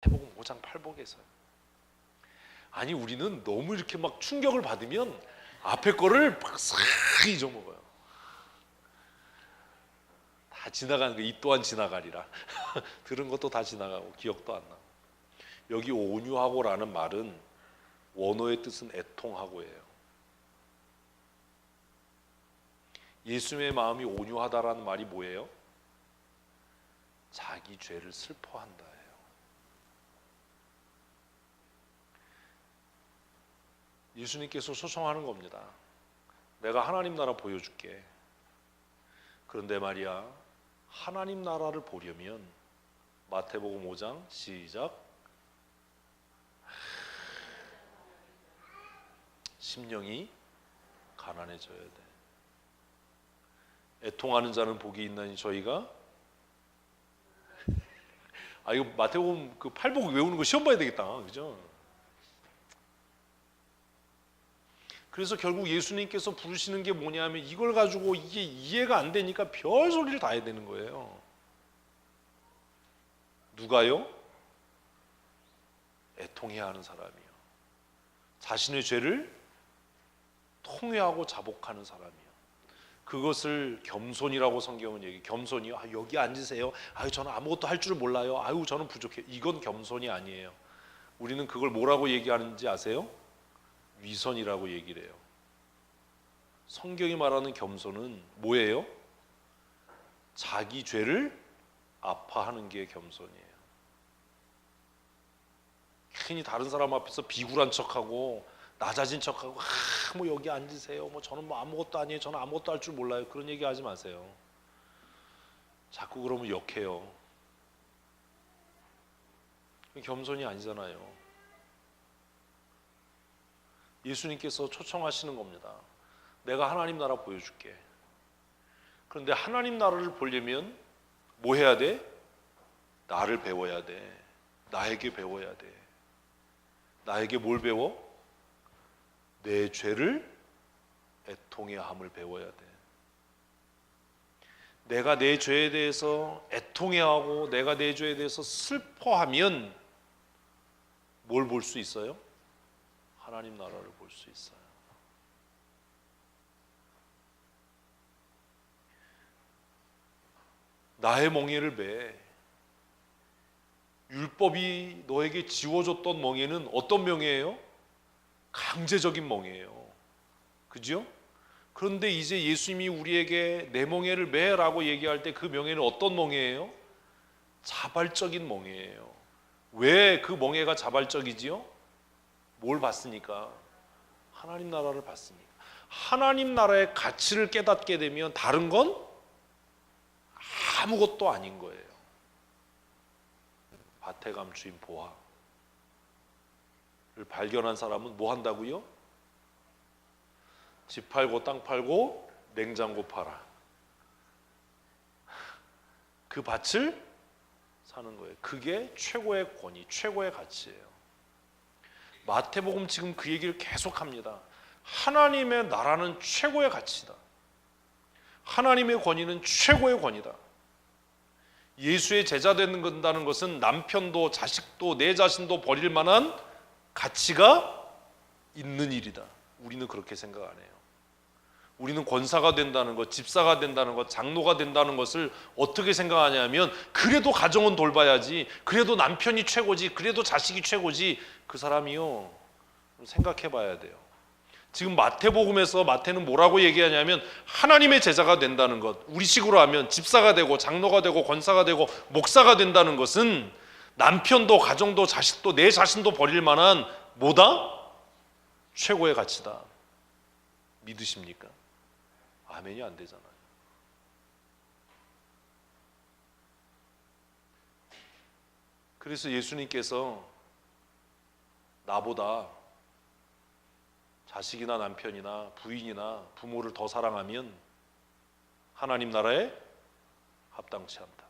마태복음 5장 8복에서요. 아니 우리는 너무 이렇게 막 충격을 받으면 앞에 거를 막 싹 잊어먹어요. 다 지나가는 거, 이 또한 지나가리라. 들은 것도 다 지나가고 기억도 안 나고. 여기 온유하고라는 말은 원어의 뜻은 애통하고예요. 예수님의 마음이 온유하다라는 말이 뭐예요? 자기 죄를 슬퍼한다예요. 예수님께서 소청하는 겁니다. 내가 하나님 나라 보여줄게. 그런데 말이야, 하나님 나라를 보려면 마태복음 5장 시작. 심령이 가난해져야 돼. 애통하는 자는 복이 있나니 저희가 이거 마태복음 그 8복 외우는 거 시험 봐야 되겠다. 그죠? 그래서 결국 예수님께서 부르시는 게 뭐냐면 이걸 가지고 이게 이해가 안 되니까 별 소리를 다 해야 되는 거예요. 누가요? 애통해야 하는 사람이요. 자신의 죄를 통회하고 자복하는 사람이요. 그것을 겸손이라고 성경은 얘기해요. 겸손이요. 여기 앉으세요. 저는 아무것도 할 줄 몰라요. 저는 부족해요. 이건 겸손이 아니에요. 우리는 그걸 뭐라고 얘기하는지 아세요? 위선이라고 얘기를 해요. 성경이 말하는 겸손은 뭐예요? 자기 죄를 아파하는 게 겸손이에요. 괜히 다른 사람 앞에서 비굴한 척하고 낮아진 척하고 뭐 여기 앉으세요. 저는 뭐 아무것도 아니에요. 저는 아무것도 할 줄 몰라요. 그런 얘기 하지 마세요. 자꾸 그러면 역해요. 겸손이 아니잖아요. 예수님께서 초청하시는 겁니다. 내가 하나님 나라 보여줄게. 그런데 하나님 나라를 보려면 뭐 해야 돼? 나를 배워야 돼. 나에게 배워야 돼. 나에게 뭘 배워? 내 죄를 애통해함을 배워야 돼. 내가 내 죄에 대해서 애통해하고 내가 내 죄에 대해서 슬퍼하면 뭘 볼 수 있어요? 하나님 나라를 볼 수 있어요. 나의 멍에를 매. 율법이 너에게 지워줬던 멍에는 어떤 명예예요? 강제적인 멍에예요. 그죠? 그런데 이제 예수님이 우리에게 내 멍에를 매라고 얘기할 때 그 명예는 어떤 멍에예요? 자발적인 멍에예요. 왜 그 멍에가 자발적이지요? 뭘 봤으니까? 하나님 나라를 봤으니까. 하나님 나라의 가치를 깨닫게 되면 다른 건 아무것도 아닌 거예요. 밭에 감추인 보화를 발견한 사람은 뭐 한다고요? 집 팔고 땅 팔고 냉장고 팔아. 그 밭을 사는 거예요. 그게 최고의 권위, 최고의 가치예요. 마태복음 지금 그 얘기를 계속합니다. 하나님의 나라는 최고의 가치다. 하나님의 권위는 최고의 권위다. 예수의 제자 된다는 것은 남편도 자식도 내 자신도 버릴 만한 가치가 있는 일이다. 우리는 그렇게 생각 안 해요. 우리는 권사가 된다는 것, 집사가 된다는 것, 장로가 된다는 것을 어떻게 생각하냐면 그래도 가정은 돌봐야지, 그래도 남편이 최고지, 그래도 자식이 최고지. 그 사람이요, 생각해 봐야 돼요. 지금 마태복음에서 마태는 뭐라고 얘기하냐면 하나님의 제자가 된다는 것, 우리식으로 하면 집사가 되고 장로가 되고 권사가 되고 목사가 된다는 것은 남편도 가정도 자식도 내 자신도 버릴 만한 뭐다? 최고의 가치다. 믿으십니까? 아멘이 안 되잖아요. 그래서 예수님께서 나보다 자식이나 남편이나 부인이나 부모를 더 사랑하면 하나님 나라에 합당치 않다.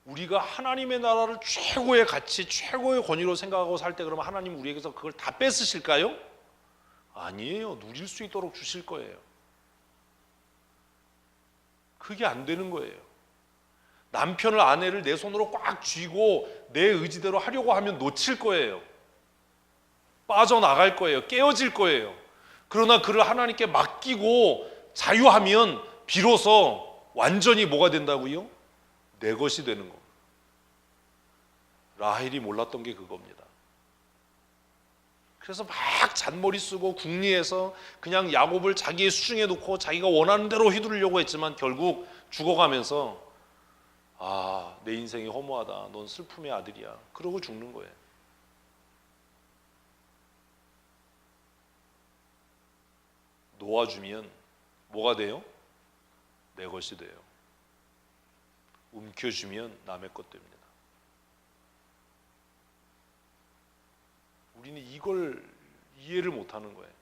우리가 하나님의 나라를 최고의 가치, 최고의 권위로 생각하고 살 때 그러면 하나님 우리에게서 그걸 다 뺏으실까요? 아니에요. 누릴 수 있도록 주실 거예요. 그게 안 되는 거예요. 남편을 아내를 내 손으로 꽉 쥐고 내 의지대로 하려고 하면 놓칠 거예요. 빠져나갈 거예요. 깨어질 거예요. 그러나 그를 하나님께 맡기고 자유하면 비로소 완전히 뭐가 된다고요? 내 것이 되는 겁니다. 라헬이 몰랐던 게 그겁니다. 그래서 막 잔머리 쓰고 궁리해서 그냥 야곱을 자기의 수중에 놓고 자기가 원하는 대로 휘두르려고 했지만 결국 죽어가면서 내 인생이 허무하다. 넌 슬픔의 아들이야. 그러고 죽는 거예요. 놓아주면 뭐가 돼요? 내 것이 돼요. 움켜주면 남의 것 됩니다. 우리는 이걸 이해를 못하는 거예요.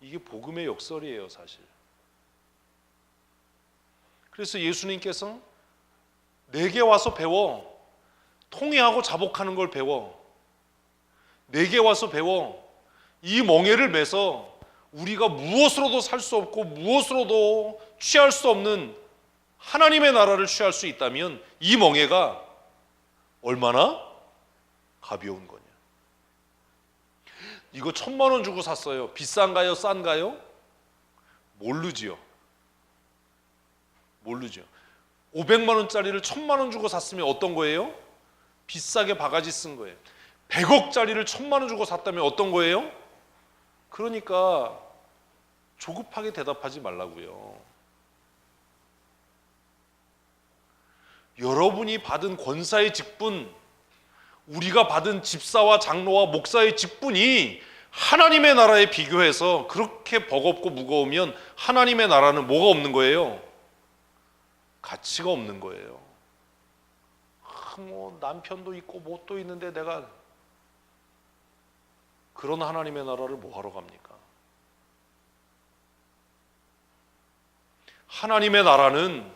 이게 복음의 역설이에요, 사실. 그래서 예수님께서 내게 와서 배워. 통회하고 자복하는 걸 배워. 내게 와서 배워. 이 멍에를 매서 우리가 무엇으로도 살 수 없고 무엇으로도 취할 수 없는 하나님의 나라를 취할 수 있다면 이 멍에가 얼마나 가벼운 거냐. 이거 1,000만 원 주고 샀어요. 비싼가요? 싼가요? 모르지요. 500만 원짜리를 1,000만 원 주고 샀으면 어떤 거예요? 비싸게 바가지 쓴 거예요. 100억짜리를 1,000만 원 주고 샀다면 어떤 거예요? 그러니까 조급하게 대답하지 말라고요. 여러분이 받은 권사의 직분, 우리가 받은 집사와 장로와 목사의 직분이 하나님의 나라에 비교해서 그렇게 버겁고 무거우면 하나님의 나라는 뭐가 없는 거예요? 가치가 없는 거예요. 뭐 남편도 있고 뭣도 있는데 내가 그런 하나님의 나라를 뭐하러 갑니까? 하나님의 나라는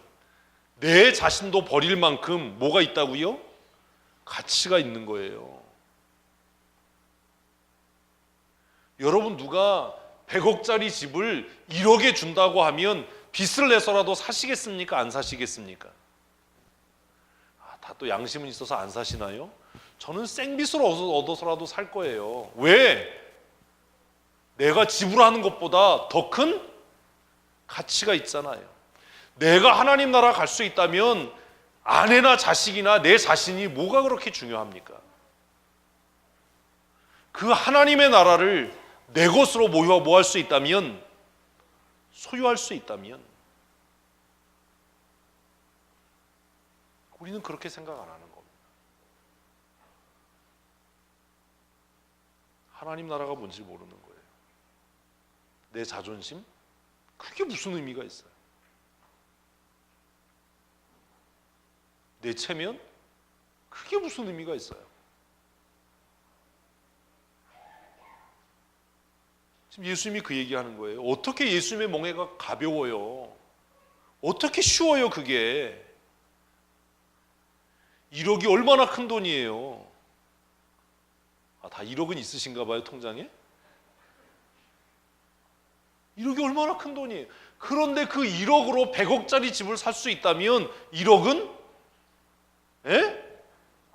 내 자신도 버릴 만큼 뭐가 있다고요? 가치가 있는 거예요. 여러분, 누가 100억짜리 집을 1억에 준다고 하면 빚을 내서라도 사시겠습니까? 안 사시겠습니까? 다 또 양심은 있어서 안 사시나요? 저는 생빚을 얻어서라도 살 거예요. 왜? 내가 지불하는 것보다 더 큰 가치가 있잖아요. 내가 하나님 나라 갈 수 있다면 아내나 자식이나 내 자신이 뭐가 그렇게 중요합니까? 그 하나님의 나라를 내 것으로 뭐 할 수 있다면, 소유할 수 있다면 우리는 그렇게 생각 안 하는 겁니다. 하나님 나라가 뭔지 모르는 거예요. 내 자존심? 그게 무슨 의미가 있어요? 내 체면? 그게 무슨 의미가 있어요? 지금 예수님이 그 얘기하는 거예요. 어떻게 예수님의 멍에가 가벼워요? 어떻게 쉬워요, 그게? 1억이 얼마나 큰 돈이에요? 다 1억은 있으신가 봐요, 통장에? 1억이 얼마나 큰 돈이에요? 그런데 그 1억으로 100억짜리 집을 살 수 있다면 1억은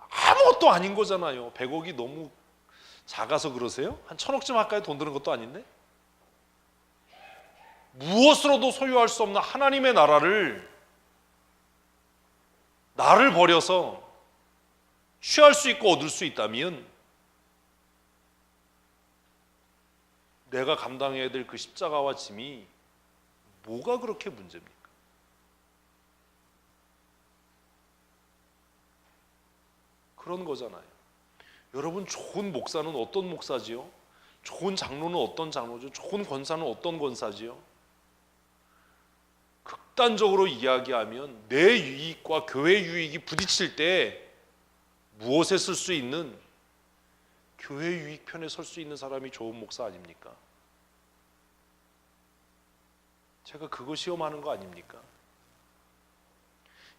아무것도 아닌 거잖아요. 100억이 너무 작아서 그러세요? 한 1,000억쯤 할까요? 돈 드는 것도 아닌데? 무엇으로도 소유할 수 없는 하나님의 나라를 나를 버려서 취할 수 있고 얻을 수 있다면 내가 감당해야 될 그 십자가와 짐이 뭐가 그렇게 문제입니까? 그런 거잖아요. 여러분, 좋은 목사는 어떤 목사지요? 좋은 장로는 어떤 장로죠? 좋은 권사는 어떤 권사지요? 극단적으로 이야기하면 내 유익과 교회 유익이 부딪힐 때 무엇에 쓸 수 있는, 교회 유익 편에 설 수 있는 사람이 좋은 목사 아닙니까? 제가 그거 시험하는 거 아닙니까?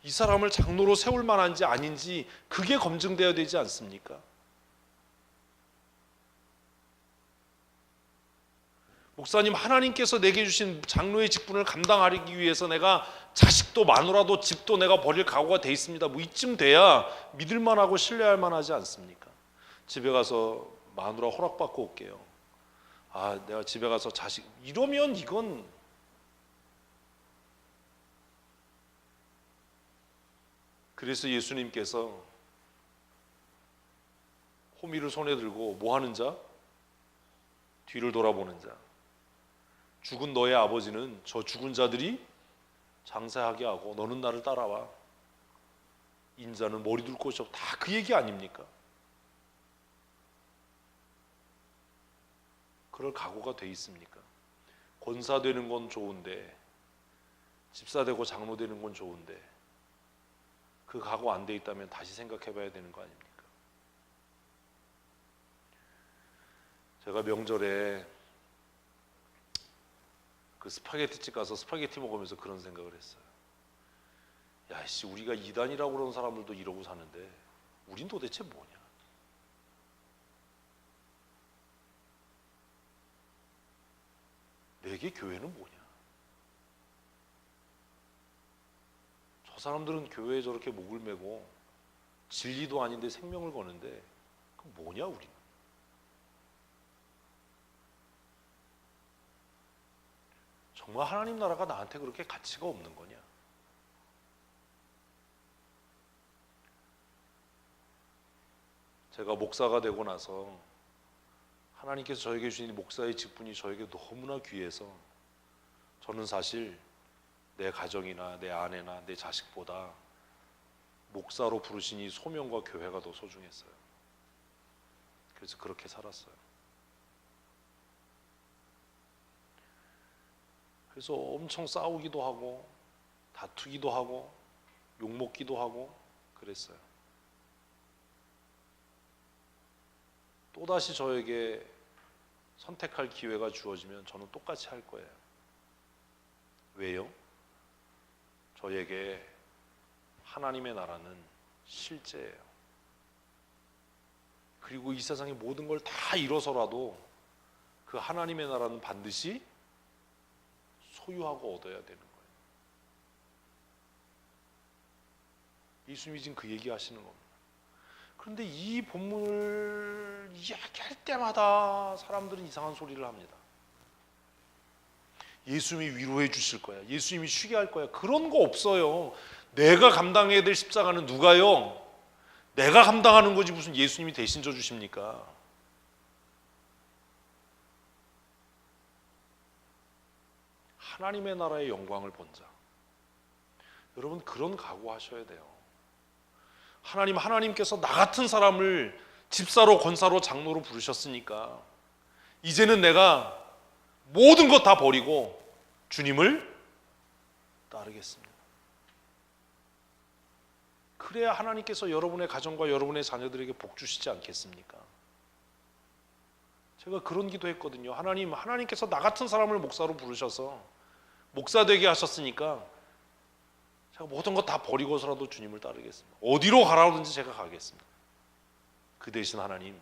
이 사람을 장로로 세울 만한지 아닌지 그게 검증되어야 되지 않습니까? 목사님, 하나님께서 내게 주신 장로의 직분을 감당하기 위해서 내가 자식도 마누라도 집도 내가 버릴 각오가 돼 있습니다. 뭐 이쯤 돼야 믿을 만하고 신뢰할 만하지 않습니까? 집에 가서 마누라 허락받고 올게요. 내가 집에 가서 자식, 이러면 이건 그래서 예수님께서 호미를 손에 들고 뭐 하는 자? 뒤를 돌아보는 자. 죽은 너의 아버지는 저 죽은 자들이 장사하게 하고 너는 나를 따라와. 인자는 머리 둘 곳이 없고, 다 그 얘기 아닙니까? 그럴 각오가 돼 있습니까? 권사 되는 건 좋은데, 집사 되고 장로 되는 건 좋은데, 그 각오 안 돼 있다면 다시 생각해 봐야 되는 거 아닙니까? 제가 명절에 그 스파게티집 가서 스파게티 먹으면서 그런 생각을 했어요. 야, 씨, 우리가 이단이라고 그러는 사람들도 이러고 사는데 우린 도대체 뭐냐? 내게 교회는 뭐냐? 저 사람들은 교회에 저렇게 목을 메고 진리도 아닌데 생명을 거는데 그 뭐냐 우리는? 정말 하나님 나라가 나한테 그렇게 가치가 없는 거냐? 제가 목사가 되고 나서 하나님께서 저에게 주신 목사의 직분이 저에게 너무나 귀해서 저는 사실 내 가정이나 내 아내나 내 자식보다 목사로 부르신 이 소명과 교회가 더 소중했어요. 그래서 그렇게 살았어요. 그래서 엄청 싸우기도 하고 다투기도 하고 욕먹기도 하고 그랬어요. 또다시 저에게 선택할 기회가 주어지면 저는 똑같이 할 거예요. 왜요? 저에게 하나님의 나라는 실제예요. 그리고 이 세상의 모든 걸 다 잃어서라도 그 하나님의 나라는 반드시 소유하고 얻어야 되는 거예요. 예수님이 지금 그 얘기 하시는 겁니다. 그런데 이 본문을 이야기할 때마다 사람들은 이상한 소리를 합니다. 예수님이 위로해 주실 거야. 예수님이 쉬게 할 거야. 그런 거 없어요. 내가 감당해야 될 십자가는 누가요? 내가 감당하는 거지 무슨 예수님이 대신 져 주십니까? 하나님의 나라의 영광을 본 자. 여러분 그런 각오하셔야 돼요. 하나님께서 나 같은 사람을 집사로, 권사로, 장로로 부르셨으니까 이제는 내가 모든 것 다 버리고 주님을 따르겠습니다. 그래야 하나님께서 여러분의 가정과 여러분의 자녀들에게 복 주시지 않겠습니까? 제가 그런 기도했거든요. 하나님께서 나 같은 사람을 목사로 부르셔서 목사 되게 하셨으니까 제가 모든 것 다 버리고서라도 주님을 따르겠습니다. 어디로 가라든지 제가 가겠습니다. 그 대신 하나님,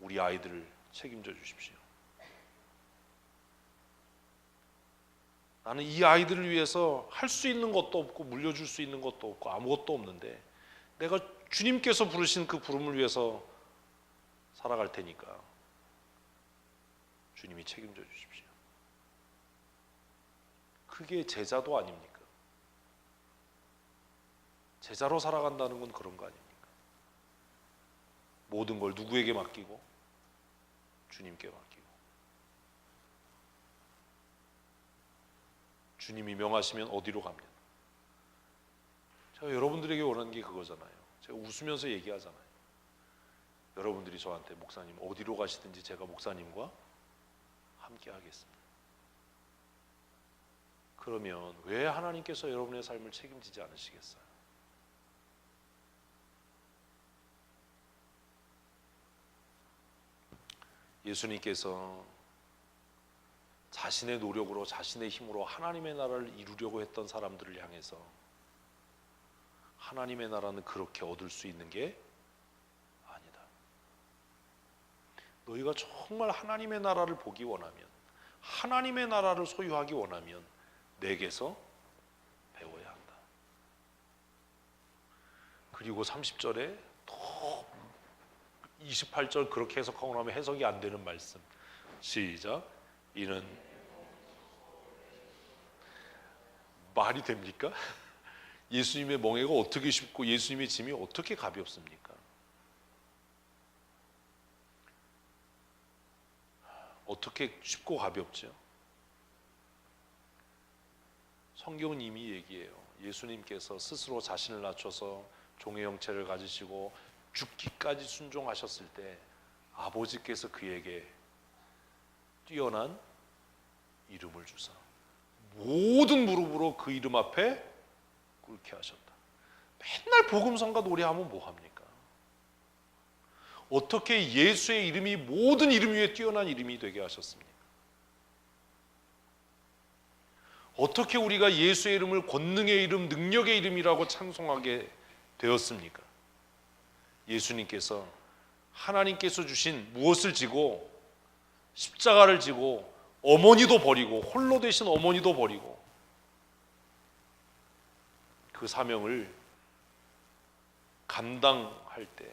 우리 아이들을 책임져 주십시오. 나는 이 아이들을 위해서 할 수 있는 것도 없고 물려줄 수 있는 것도 없고 아무것도 없는데 내가 주님께서 부르신 그 부름을 위해서 살아갈 테니까 주님이 책임져 주십시오. 그게 제자도 아닙니까? 제자로 살아간다는 건 그런 거 아닙니까? 모든 걸 누구에게 맡기고? 주님께 맡기고. 주님이 명하시면 어디로 갑니다. 제가 여러분들에게 원하는 게 그거잖아요. 제가 웃으면서 얘기하잖아요. 여러분들이 저한테 목사님 어디로 가시든지 제가 목사님과 함께 하겠습니다. 그러면 왜 하나님께서 여러분의 삶을 책임지지 않으시겠어요? 예수님께서 자신의 노력으로 자신의 힘으로 하나님의 나라를 이루려고 했던 사람들을 향해서 하나님의 나라는 그렇게 얻을 수 있는 게 아니다. 너희가 정말 하나님의 나라를 보기 원하면 하나님의 나라를 소유하기 원하면 내게서 배워야 한다. 그리고 30절에 또 28절 그렇게 해석하고 나면 해석이 안 되는 말씀. 시작. 이는 말이 됩니까? 예수님의 멍에가 어떻게 쉽고 예수님의 짐이 어떻게 가볍습니까? 어떻게 쉽고 가볍죠? 성경은 이미 얘기해요. 예수님께서 스스로 자신을 낮춰서 종의 형체를 가지시고 죽기까지 순종하셨을 때 아버지께서 그에게 뛰어난 이름을 주사 모든 무릎으로 그 이름 앞에 꿇게 하셨다. 맨날 복음성가 노래하면 뭐합니까? 어떻게 예수의 이름이 모든 이름 위에 뛰어난 이름이 되게 하셨습니까? 어떻게 우리가 예수의 이름을 권능의 이름, 능력의 이름이라고 찬송하게 되었습니까? 예수님께서 하나님께서 주신 무엇을 지고 십자가를 지고 어머니도 버리고 홀로 되신 어머니도 버리고 그 사명을 감당할 때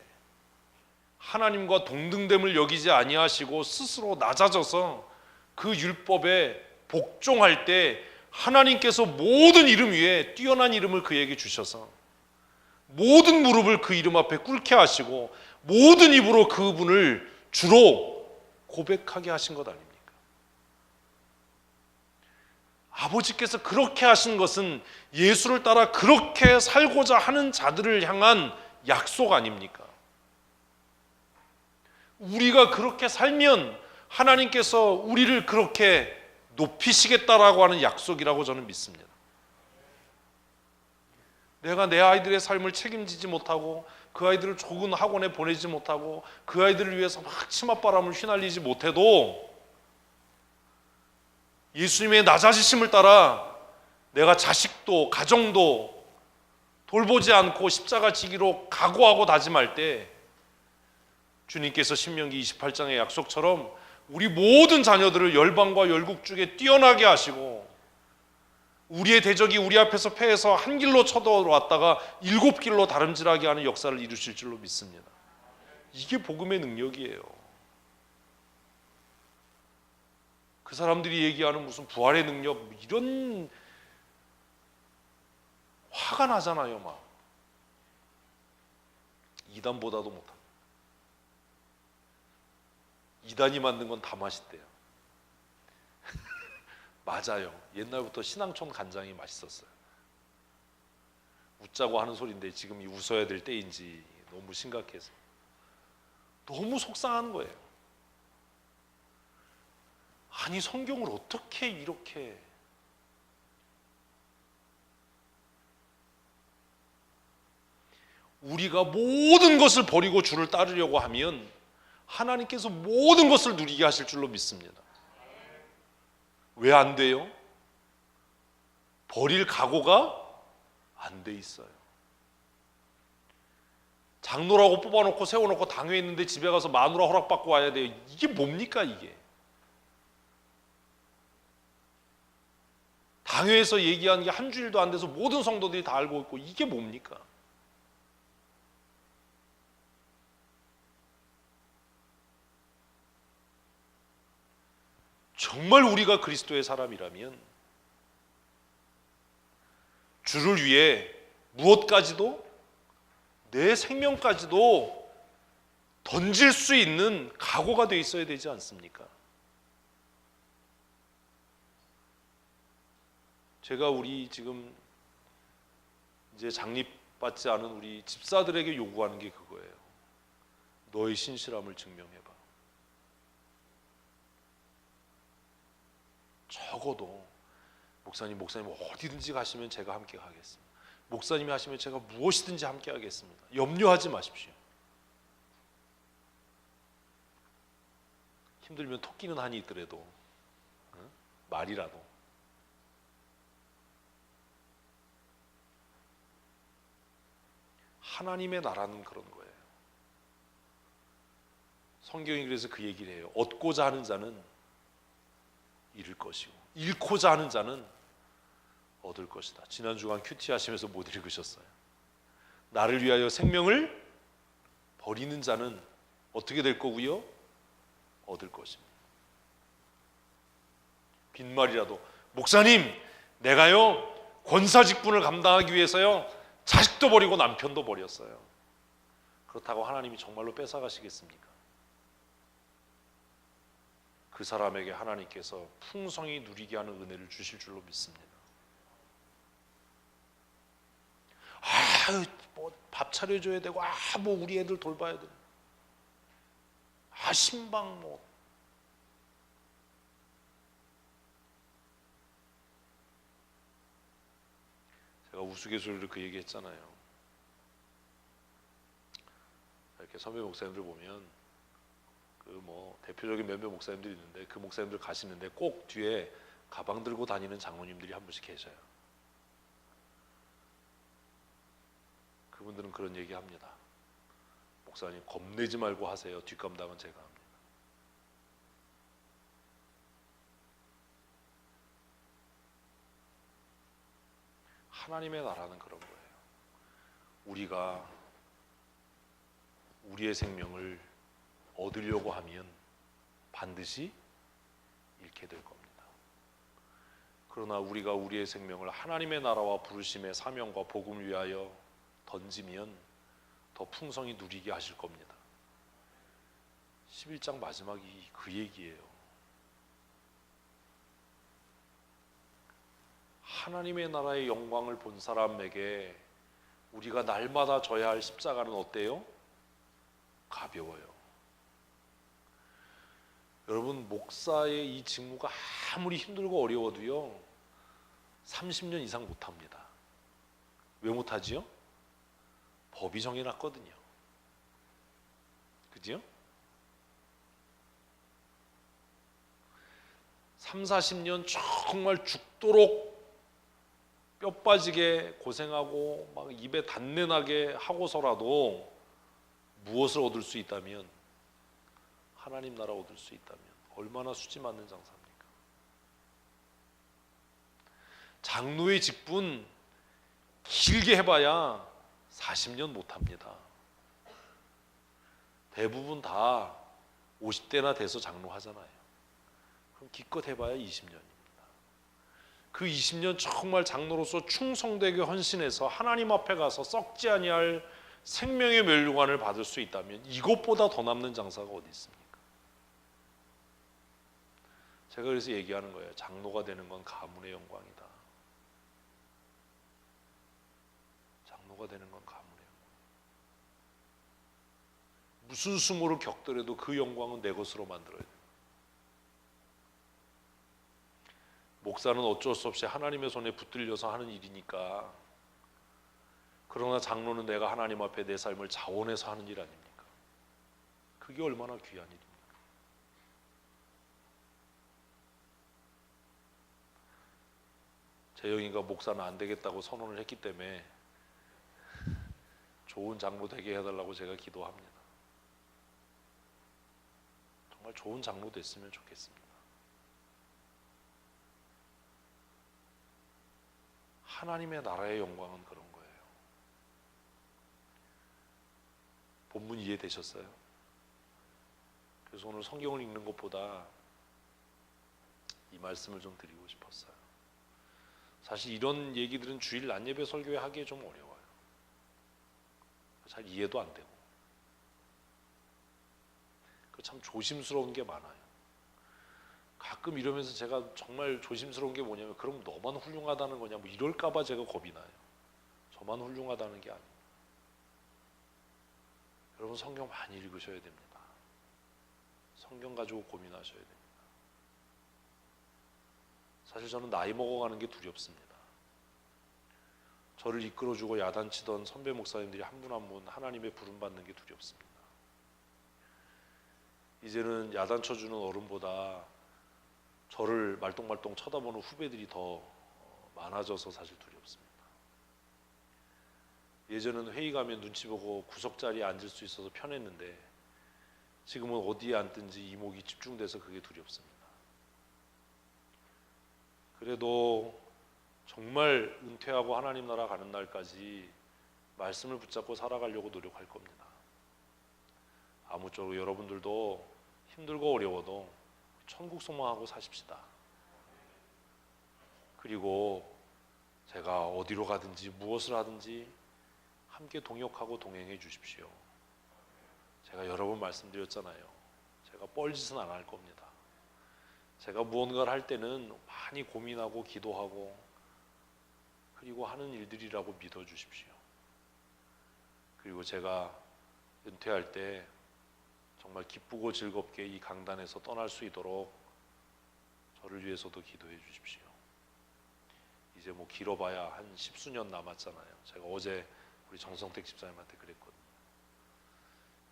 하나님과 동등됨을 여기지 아니하시고 스스로 낮아져서 그 율법에 복종할 때 하나님께서 모든 이름 위에 뛰어난 이름을 그에게 주셔서 모든 무릎을 그 이름 앞에 꿇게 하시고 모든 입으로 그분을 주로 고백하게 하신 것 아닙니까? 아버지께서 그렇게 하신 것은 예수를 따라 그렇게 살고자 하는 자들을 향한 약속 아닙니까? 우리가 그렇게 살면 하나님께서 우리를 그렇게 높이시겠다라고 하는 약속이라고 저는 믿습니다. 내가 내 아이들의 삶을 책임지지 못하고 그 아이들을 좋은 학원에 보내지 못하고 그 아이들을 위해서 막 치맛바람을 휘날리지 못해도 예수님의 낮아지심을 따라 내가 자식도 가정도 돌보지 않고 십자가 지기로 각오하고 다짐할 때 주님께서 신명기 28장의 약속처럼 우리 모든 자녀들을 열방과 열국 중에 뛰어나게 하시고 우리의 대적이 우리 앞에서 패해서 한 길로 쳐들어왔다가 7길로 다름질하게 하는 역사를 이루실 줄로 믿습니다. 이게 복음의 능력이에요. 그 사람들이 얘기하는 무슨 부활의 능력 이런 화가 나잖아요. 막 이단보다도 못합니다. 이단이 만든 건 다 맛있대요. 맞아요. 옛날부터 신앙촌 간장이 맛있었어요. 웃자고 하는 소리인데 지금 웃어야 될 때인지 너무 심각해서 너무 속상한 거예요. 아니 성경을 어떻게 이렇게 우리가 모든 것을 버리고 주를 따르려고 하면 하나님께서 모든 것을 누리게 하실 줄로 믿습니다. 왜 안 돼요? 버릴 각오가 안 돼 있어요. 장로라고 뽑아놓고 세워놓고 당회에 있는데 집에 가서 마누라 허락받고 와야 돼요. 이게 뭡니까 이게? 당회에서 얘기한 게 한 주일도 안 돼서 모든 성도들이 다 알고 있고 이게 뭡니까? 정말 우리가 그리스도의 사람이라면 주를 위해 무엇까지도 내 생명까지도 던질 수 있는 각오가 돼 있어야 되지 않습니까? 제가 우리 지금 이제 장립받지 않은 우리 집사들에게 요구하는 게 그거예요. 너의 신실함을 증명해봐. 적어도 목사님 어디든지 가시면 제가 함께 가겠습니다. 목사님이 하시면 제가 무엇이든지 함께 하겠습니다. 염려하지 마십시오. 힘들면 토끼는 한이 있더라도 말이라도 하나님의 나라는 그런 거예요. 성경이 그래서 그 얘기를 해요. 얻고자 하는 자는 잃을 것이고 잃고자 하는 자는 얻을 것이다. 지난 주간 큐티 하시면서 못 읽으셨어요? 나를 위하여 생명을 버리는 자는 어떻게 될 거고요? 얻을 것입니다. 빈말이라도 목사님 내가요 권사 직분을 감당하기 위해서요 자식도 버리고 남편도 버렸어요. 그렇다고 하나님이 정말로 뺏어가시겠습니까? 그 사람에게 하나님께서 풍성히 누리게 하는 은혜를 주실 줄로 믿습니다. 뭐 밥 차려줘야 되고 뭐 우리 애들 돌봐야 되고 신방 뭐 제가 우스갯소리로 그 얘기 했잖아요. 이렇게 선배 목사님들 보면 그 뭐 대표적인 몇몇 목사님들이 있는데 그 목사님들 가시는데 꼭 뒤에 가방 들고 다니는 장로님들이 한 분씩 계셔요. 그분들은 그런 얘기 합니다. 목사님 겁내지 말고 하세요. 뒷감당은 제가 합니다. 하나님의 나라는 그런 거예요. 우리가 우리의 생명을 얻으려고 하면 반드시 잃게 될 겁니다. 그러나 우리가 우리의 생명을 하나님의 나라와 부르심의 사명과 복음을 위하여 던지면 더 풍성히 누리게 하실 겁니다. 11장 마지막이 그 얘기예요. 하나님의 나라의 영광을 본 사람에게 우리가 날마다 져야 할 십자가는 어때요? 가벼워요. 여러분 목사의 이 직무가 아무리 힘들고 어려워도요 30년 이상 못합니다. 왜 못하지요? 법이 정해놨거든요. 그죠? 30-40년 정말 죽도록 뼈 빠지게 고생하고 막 입에 단내 나게 하고서라도 무엇을 얻을 수 있다면 하나님 나라 얻을 수 있다면 얼마나 수지 맞는 장사입니까? 장로의 직분 길게 해봐야 40년 못합니다. 대부분 다 50대나 돼서 장로 하잖아요. 그럼 기껏 해봐야 20년입니다. 그 20년 정말 장로로서 충성되게 헌신해서 하나님 앞에 가서 썩지 아니할 생명의 멸류관을 받을 수 있다면 이것보다 더 남는 장사가 어디 있습니까? 제가 그래서 얘기하는 거예요. 장로가 되는 건 가문의 영광이다. 장로가 되는 건 가문의 영광. 무슨 수모를 겪더라도 그 영광은 내 것으로 만들어야 돼요. 목사는 어쩔 수 없이 하나님의 손에 붙들려서 하는 일이니까. 그러나 장로는 내가 하나님 앞에 내 삶을 자원해서 하는 일 아닙니까? 그게 얼마나 귀한 일입니까? 재영이가 목사는 안 되겠다고 선언을 했기 때문에 좋은 장로 되게 해달라고 제가 기도합니다. 정말 좋은 장로 됐으면 좋겠습니다. 하나님의 나라의 영광은 그런 거예요. 본문 이해되셨어요? 그래서 오늘 성경을 읽는 것보다 이 말씀을 좀 드리고 싶었어요. 사실 이런 얘기들은 주일 낮 예배 설교에 하기에 좀 어려워요. 잘 이해도 안 되고 참 조심스러운 게 많아요. 가끔 이러면서 제가 정말 조심스러운 게 뭐냐면 그럼 너만 훌륭하다는 거냐 뭐 이럴까봐 제가 겁이 나요. 저만 훌륭하다는 게 아니에요. 여러분 성경 많이 읽으셔야 됩니다. 성경 가지고 고민하셔야 됩니다. 사실 저는 나이 먹어가는 게 두렵습니다. 저를 이끌어주고 야단치던 선배 목사님들이 한 분 한 분 하나님의 부름 받는 게 두렵습니다. 이제는 야단쳐주는 어른보다 저를 말똥말똥 쳐다보는 후배들이 더 많아져서 사실 두렵습니다. 예전에는 회의 가면 눈치 보고 구석자리에 앉을 수 있어서 편했는데 지금은 어디에 앉든지 이목이 집중돼서 그게 두렵습니다. 그래도 정말 은퇴하고 하나님 나라 가는 날까지 말씀을 붙잡고 살아가려고 노력할 겁니다. 아무쪼록 여러분들도 힘들고 어려워도 천국 소망하고 사십시다. 그리고 제가 어디로 가든지 무엇을 하든지 함께 동역하고 동행해 주십시오. 제가 여러 번 말씀드렸잖아요. 제가 뻘짓은 안 할 겁니다. 제가 무언가를 할 때는 많이 고민하고 기도하고 그리고 하는 일들이라고 믿어주십시오. 그리고 제가 은퇴할 때 정말 기쁘고 즐겁게 이 강단에서 떠날 수 있도록 저를 위해서도 기도해 주십시오. 이제 뭐 길어봐야 한 10수년 남았잖아요. 제가 어제 우리 정성택 집사님한테 그랬거든요.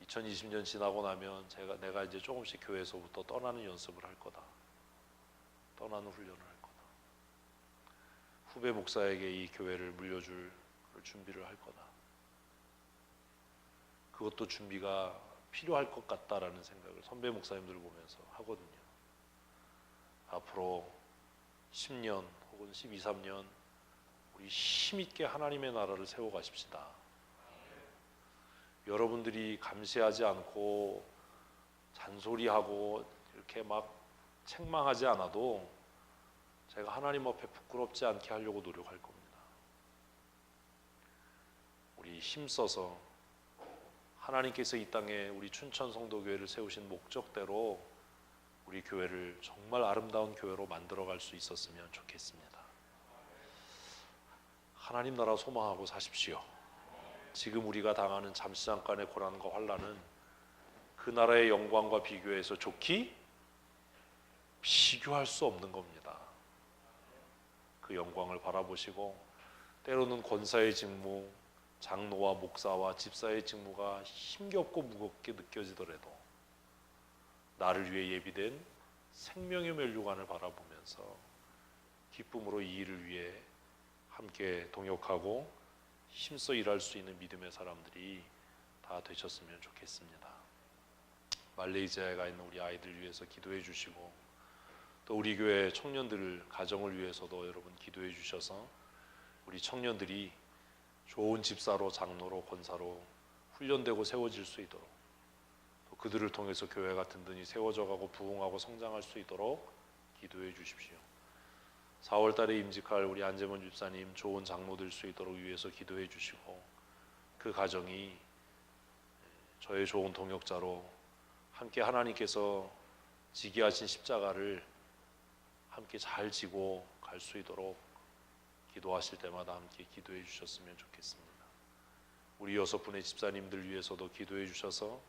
2020년 지나고 나면 내가 이제 조금씩 교회에서부터 떠나는 연습을 할 거다. 떠나는 훈련을 할 거다. 후배 목사에게 이 교회를 물려줄 준비를 할 거다. 그것도 준비가 필요할 것 같다라는 생각을 선배 목사님들을 보면서 하거든요. 앞으로 10년 혹은 12, 13년 우리 힘있게 하나님의 나라를 세워가십시다. 여러분들이 감시하지 않고 잔소리하고 이렇게 막 책망하지 않아도 제가 하나님 앞에 부끄럽지 않게 하려고 노력할 겁니다. 우리 힘써서 하나님께서 이 땅에 우리 춘천 성도교회를 세우신 목적대로 우리 교회를 정말 아름다운 교회로 만들어갈 수 있었으면 좋겠습니다. 하나님 나라 소망하고 사십시오. 지금 우리가 당하는 잠시 잠깐의 고난과 환난은 그 나라의 영광과 비교해서 좋기 비교할 수 없는 겁니다. 그 영광을 바라보시고 때로는 권사의 직무, 장로와 목사와 집사의 직무가 힘겹고 무겁게 느껴지더라도 나를 위해 예비된 생명의 면류관을 바라보면서 기쁨으로 이 일을 위해 함께 동역하고 힘써 일할 수 있는 믿음의 사람들이 다 되셨으면 좋겠습니다. 말레이시아에 가 있는 우리 아이들 위해서 기도해 주시고 또 우리 교회 청년들 가정을 위해서도 여러분 기도해 주셔서 우리 청년들이 좋은 집사로 장로로 권사로 훈련되고 세워질 수 있도록 또 그들을 통해서 교회가 든든히 세워져 가고 부흥하고 성장할 수 있도록 기도해 주십시오. 4월 달에 임직할 우리 안재문 집사님 좋은 장로 될 수 있도록 위해서 기도해 주시고 그 가정이 저의 좋은 동역자로 함께 하나님께서 지게 하신 십자가를 함께 잘 지고 갈 수 있도록 기도하실 때마다 함께 기도해 주셨으면 좋겠습니다. 우리 6분의 집사님들 위해서도 기도해 주셔서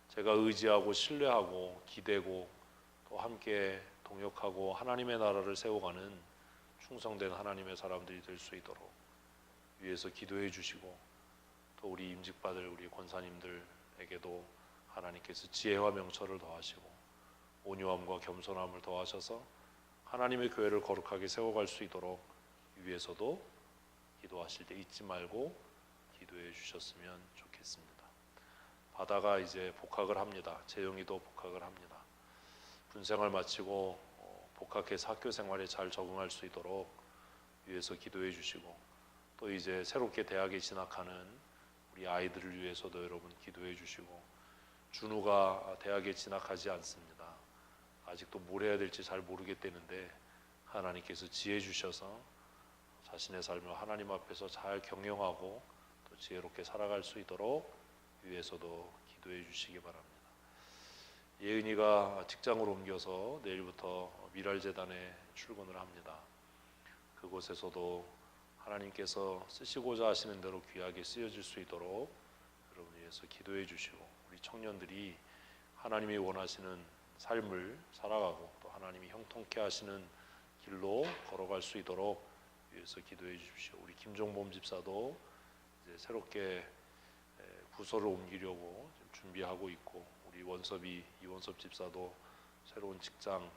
제가 의지하고 신뢰하고 기대고 또 함께 동역하고 하나님의 나라를 세워가는 충성된 하나님의 사람들이 될 수 있도록 위해서 기도해 주시고 또 우리 임직받을 우리 권사님들에게도 하나님께서 지혜와 명철을 더하시고 온유함과 겸손함을 더하셔서 하나님의 교회를 거룩하게 세워갈 수 있도록 위해서도 기도하실 때 잊지 말고 기도해 주셨으면 좋겠습니다. 바다가 이제 복학을 합니다. 재영이도 복학을 합니다. 군생활 마치고 복학해서 학교 생활에 잘 적응할 수 있도록 위해서 기도해 주시고 또 이제 새롭게 대학에 진학하는 우리 아이들을 위해서도 여러분 기도해 주시고 준우가 대학에 진학하지 않습니다. 아직도 뭘 해야 될지 잘 모르겠다는데 하나님께서 지혜 주셔서 자신의 삶을 하나님 앞에서 잘 경영하고 또 지혜롭게 살아갈 수 있도록 위해서도 기도해 주시기 바랍니다. 예은이가 직장을 옮겨서 내일부터 미랄재단에 출근을 합니다. 그곳에서도 하나님께서 쓰시고자 하시는 대로 귀하게 쓰여질 수 있도록 여러분 위해서 기도해 주시고 우리 청년들이 하나님이 원하시는 삶을 살아가고 또 하나님이 형통케 하시는 길로 걸어갈 수 있도록 위해서 기도해 주십시오. 우리 김종범 집사도 이제 새롭게 부서를 옮기려고 준비하고 있고 우리 이원섭 집사도 새로운 직장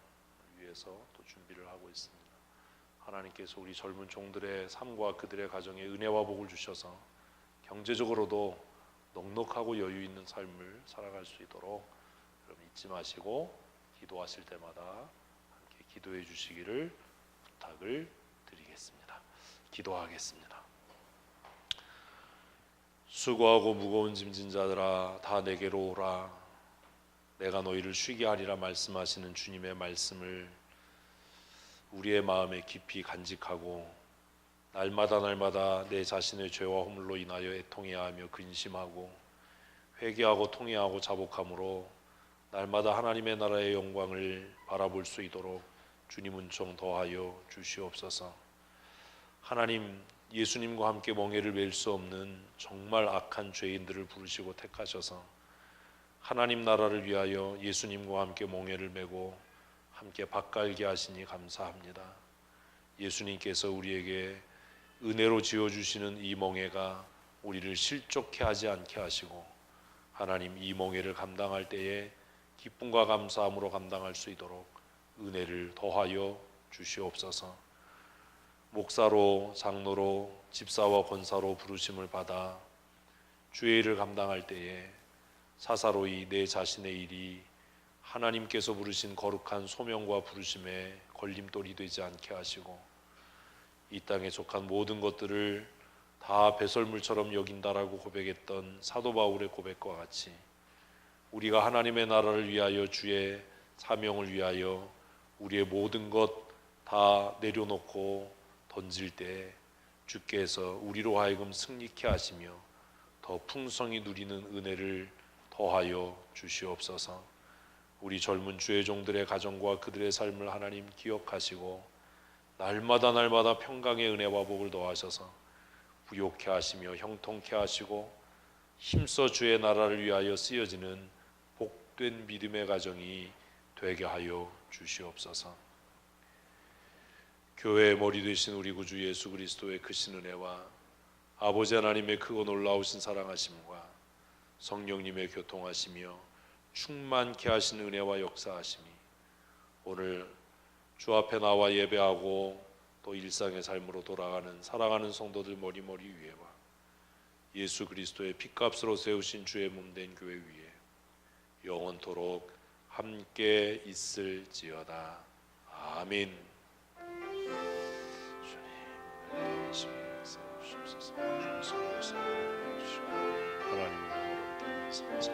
위해서 또 준비를 하고 있습니다. 하나님께서 우리 젊은 종들의 삶과 그들의 가정에 은혜와 복을 주셔서 경제적으로도 넉넉하고 여유 있는 삶을 살아갈 수 있도록 여러분 잊지 마시고 기도하실 때마다 함께 기도해 주시기를 부탁을 드리겠습니다. 기도하겠습니다. 수고하고 무거운 짐진 자들아 다 내게로 오라. 내가 너희를 쉬게 하리라 말씀하시는 주님의 말씀을 우리의 마음에 깊이 간직하고 날마다 내 자신의 죄와 허물로 인하여 애통해야 하며 근심하고 회개하고 통회하고 자복함으로 날마다 하나님의 나라의 영광을 바라볼 수 있도록 주님 은총 더하여 주시옵소서. 하나님, 예수님과 함께 멍에를 맬 수 없는 정말 악한 죄인들을 부르시고 택하셔서 하나님 나라를 위하여 예수님과 함께 멍에를 메고 함께 밭갈게 하시니 감사합니다. 예수님께서 우리에게 은혜로 지어주시는 이 멍에가 우리를 실족해 하지 않게 하시고 하나님 이 멍에를 감당할 때에 기쁨과 감사함으로 감당할 수 있도록 은혜를 더하여 주시옵소서. 목사로 장로로 집사와 권사로 부르심을 받아 주의 일을 감당할 때에 사사로이 내 자신의 일이 하나님께서 부르신 거룩한 소명과 부르심에 걸림돌이 되지 않게 하시고 이 땅에 속한 모든 것들을 다 배설물처럼 여긴다라고 고백했던 사도 바울의 고백과 같이 우리가 하나님의 나라를 위하여 주의 사명을 위하여 우리의 모든 것 다 내려놓고 던질 때 주께서 우리로 하여금 승리케 하시며 더 풍성히 누리는 은혜를 더하여 주시옵소서. 우리 젊은 주의 종들의 가정과 그들의 삶을 하나님 기억하시고 날마다 평강의 은혜와 복을 더하셔서 부욕케 하시며 형통케 하시고 힘써 주의 나라를 위하여 쓰여지는 복된 믿음의 가정이 되게 하여 주시옵소서. 교회의 머리 되신 우리 구주 예수 그리스도의 크신 은혜와 아버지 하나님의 크고 놀라우신 사랑하심과 성령님의 교통하시며 충만케 하신 은혜와 역사하심이 오늘 주 앞에 나와 예배하고 또 일상의 삶으로 돌아가는 사랑하는 성도들 머리머리 위에와 예수 그리스도의 피값으로 세우신 주의 몸된 교회 위에 영원토록 함께 있을지어다. 아멘. 하나님의 영원한